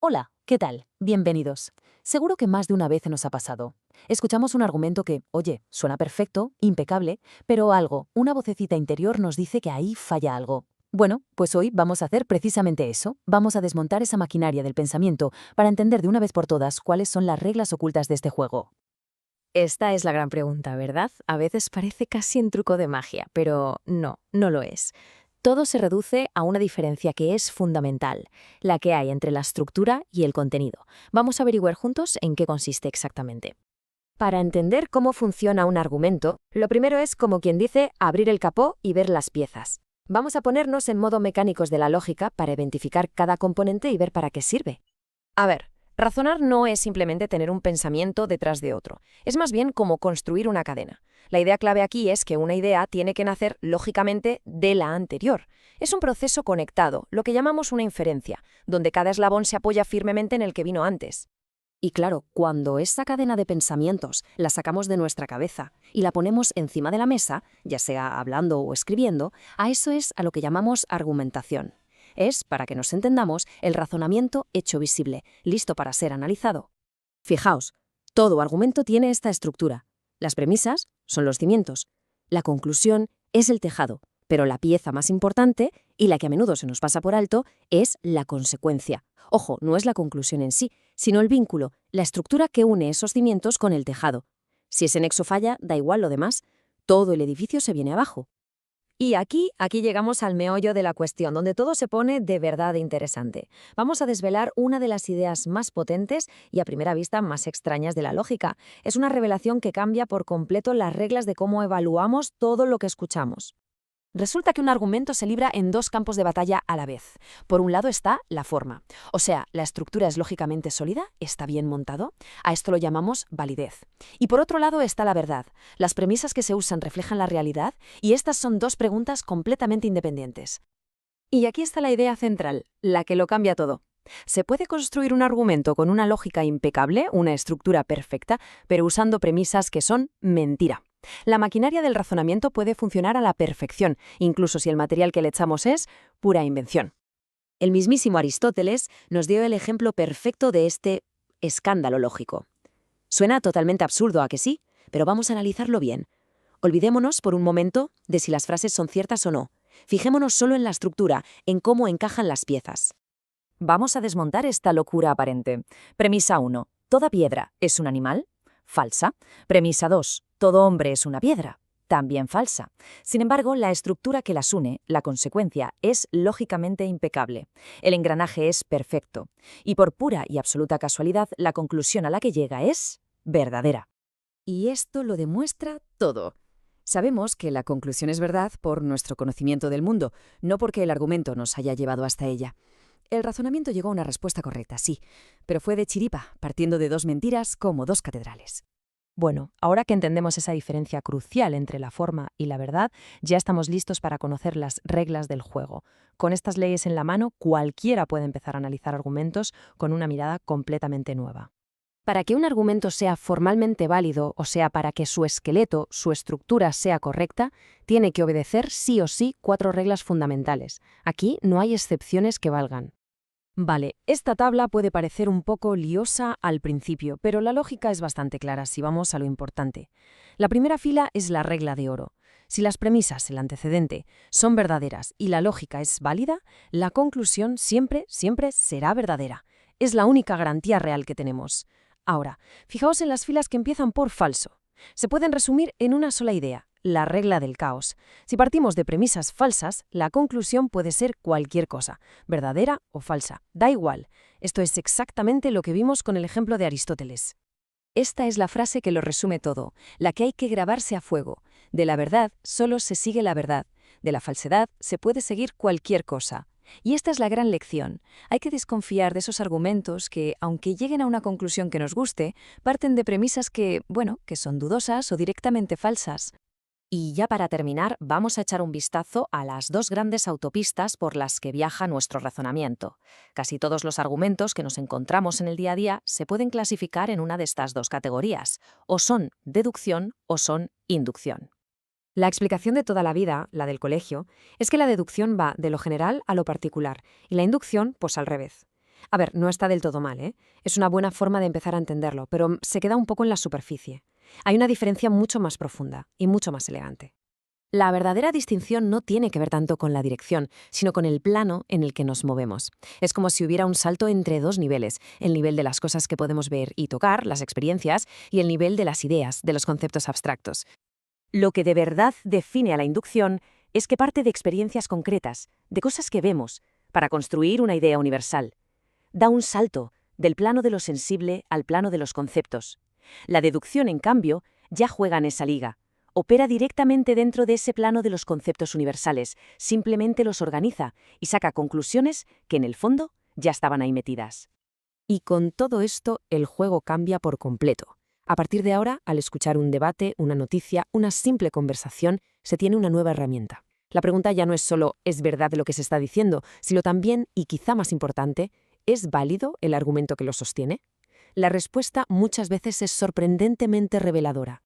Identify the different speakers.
Speaker 1: Hola, ¿qué tal? Bienvenidos. Seguro que más de una vez nos ha pasado. Escuchamos un argumento que, oye, suena perfecto, impecable, pero una vocecita interior nos dice que ahí falla algo. Bueno, pues hoy vamos a hacer precisamente eso. Vamos a desmontar esa maquinaria del pensamiento para entender de una vez por todas cuáles son las reglas ocultas de este juego.
Speaker 2: Esta es la gran pregunta, ¿verdad? A veces parece casi un truco de magia, pero no, no lo es. Todo se reduce a una diferencia que es fundamental, la que hay entre la estructura y el contenido. Vamos a averiguar juntos en qué consiste exactamente. Para entender cómo funciona un argumento, lo primero es, como quien dice, abrir el capó y ver las piezas. Vamos a ponernos en modo mecánicos de la lógica para identificar cada componente y ver para qué sirve. A ver, razonar no es simplemente tener un pensamiento detrás de otro, es más bien como construir una cadena. La idea clave aquí es que una idea tiene que nacer lógicamente de la anterior. Es un proceso conectado, lo que llamamos una inferencia, donde cada eslabón se apoya firmemente en el que vino antes. Y claro, cuando esa cadena de pensamientos la sacamos de nuestra cabeza y la ponemos encima de la mesa, ya sea hablando o escribiendo, a eso es a lo que llamamos argumentación. Es, para que nos entendamos, el razonamiento hecho visible, listo para ser analizado. Fijaos, todo argumento tiene esta estructura. Las premisas son los cimientos. La conclusión es el tejado, pero la pieza más importante, y la que a menudo se nos pasa por alto, es la consecuencia. Ojo, no es la conclusión en sí, sino el vínculo, la estructura que une esos cimientos con el tejado. Si ese nexo falla, da igual lo demás. Todo el edificio se viene abajo. Y aquí llegamos al meollo de la cuestión, donde todo se pone de verdad interesante. Vamos a desvelar una de las ideas más potentes y a primera vista más extrañas de la lógica. Es una revelación que cambia por completo las reglas de cómo evaluamos todo lo que escuchamos. Resulta que un argumento se libra en dos campos de batalla a la vez. Por un lado está la forma, o sea, la estructura es lógicamente sólida, está bien montado, a esto lo llamamos validez. Y por otro lado está la verdad, las premisas que se usan reflejan la realidad y estas son dos preguntas completamente independientes. Y aquí está la idea central, la que lo cambia todo. Se puede construir un argumento con una lógica impecable, una estructura perfecta, pero usando premisas que son mentira. La maquinaria del razonamiento puede funcionar a la perfección, incluso si el material que le echamos es pura invención. El mismísimo Aristóteles nos dio el ejemplo perfecto de este escándalo lógico. Suena totalmente absurdo, ¿a que sí? Pero vamos a analizarlo bien. Olvidémonos por un momento de si las frases son ciertas o no. Fijémonos solo en la estructura, en cómo encajan las piezas. Vamos a desmontar esta locura aparente. Premisa 1. ¿Toda piedra es un animal? Falsa. Premisa 2. ¿Todo hombre es una piedra? También falsa. Sin embargo, la estructura que las une, la consecuencia, es lógicamente impecable. El engranaje es perfecto. Y por pura y absoluta casualidad, la conclusión a la que llega es verdadera. Y esto lo demuestra todo. Sabemos que la conclusión es verdad por nuestro conocimiento del mundo, no porque el argumento nos haya llevado hasta ella. El razonamiento llegó a una respuesta correcta, sí, pero fue de chiripa, partiendo de dos mentiras como dos catedrales. Bueno, ahora que entendemos esa diferencia crucial entre la forma y la verdad, ya estamos listos para conocer las reglas del juego. Con estas leyes en la mano, cualquiera puede empezar a analizar argumentos con una mirada completamente nueva. Para que un argumento sea formalmente válido, o sea, para que su esqueleto, su estructura sea correcta, tiene que obedecer sí o sí cuatro reglas fundamentales. Aquí no hay excepciones que valgan. Vale, esta tabla puede parecer un poco liosa al principio, pero la lógica es bastante clara si vamos a lo importante. La primera fila es la regla de oro. Si las premisas, el antecedente, son verdaderas y la lógica es válida, la conclusión siempre será verdadera. Es la única garantía real que tenemos. Ahora, fijaos en las filas que empiezan por falso. Se pueden resumir en una sola idea, la regla del caos. Si partimos de premisas falsas, la conclusión puede ser cualquier cosa, verdadera o falsa. Da igual. Esto es exactamente lo que vimos con el ejemplo de Aristóteles. Esta es la frase que lo resume todo, la que hay que grabarse a fuego. De la verdad solo se sigue la verdad. De la falsedad se puede seguir cualquier cosa. Y esta es la gran lección. Hay que desconfiar de esos argumentos que, aunque lleguen a una conclusión que nos guste, parten de premisas que son dudosas o directamente falsas. Y ya para terminar, vamos a echar un vistazo a las dos grandes autopistas por las que viaja nuestro razonamiento. Casi todos los argumentos que nos encontramos en el día a día se pueden clasificar en una de estas dos categorías, o son deducción o son inducción. La explicación de toda la vida, la del colegio, es que la deducción va de lo general a lo particular y la inducción, pues al revés.
Speaker 3: A ver, no está del todo mal, ¿eh? Es una buena forma de empezar a entenderlo, pero se queda un poco en la superficie. Hay una diferencia mucho más profunda y mucho más elegante. La verdadera distinción no tiene que ver tanto con la dirección, sino con el plano en el que nos movemos. Es como si hubiera un salto entre dos niveles, el nivel de las cosas que podemos ver y tocar, las experiencias, y el nivel de las ideas, de los conceptos abstractos.
Speaker 1: Lo que de verdad define a la inducción es que parte de experiencias concretas, de cosas que vemos, para construir una idea universal. Da un salto del plano de lo sensible al plano de los conceptos. La deducción, en cambio, ya juega en esa liga. Opera directamente dentro de ese plano de los conceptos universales, simplemente los organiza y saca conclusiones que en el fondo ya estaban ahí metidas.
Speaker 3: Y con todo esto, el juego cambia por completo. A partir de ahora, al escuchar un debate, una noticia, una simple conversación, se tiene una nueva herramienta. La pregunta ya no es solo ¿es verdad lo que se está diciendo?, sino también, y quizá más importante, ¿es válido el argumento que lo sostiene? La respuesta muchas veces es sorprendentemente reveladora.